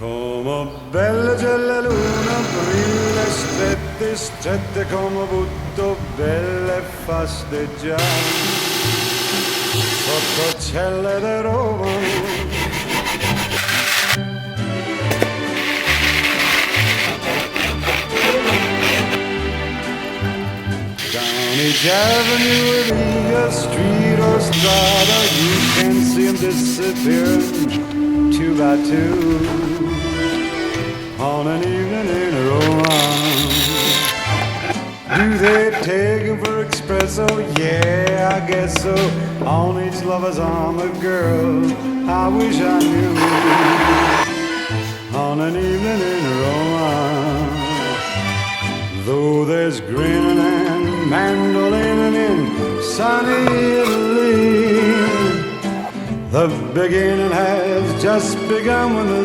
Come bella c'è la luna, brilla strette, strette come butto, belle e fasteggiare. Sotto celle di Roma. Down each avenue, via street or strada, you can see them disappearing two by two on an evening in Roma. Do they take him for espresso? Yeah, I guess so. On each lover's arm a girl I wish I knew. On an evening in Roma. Though there's grinning and mandolining in sunny Italy, the beginning has just begun when the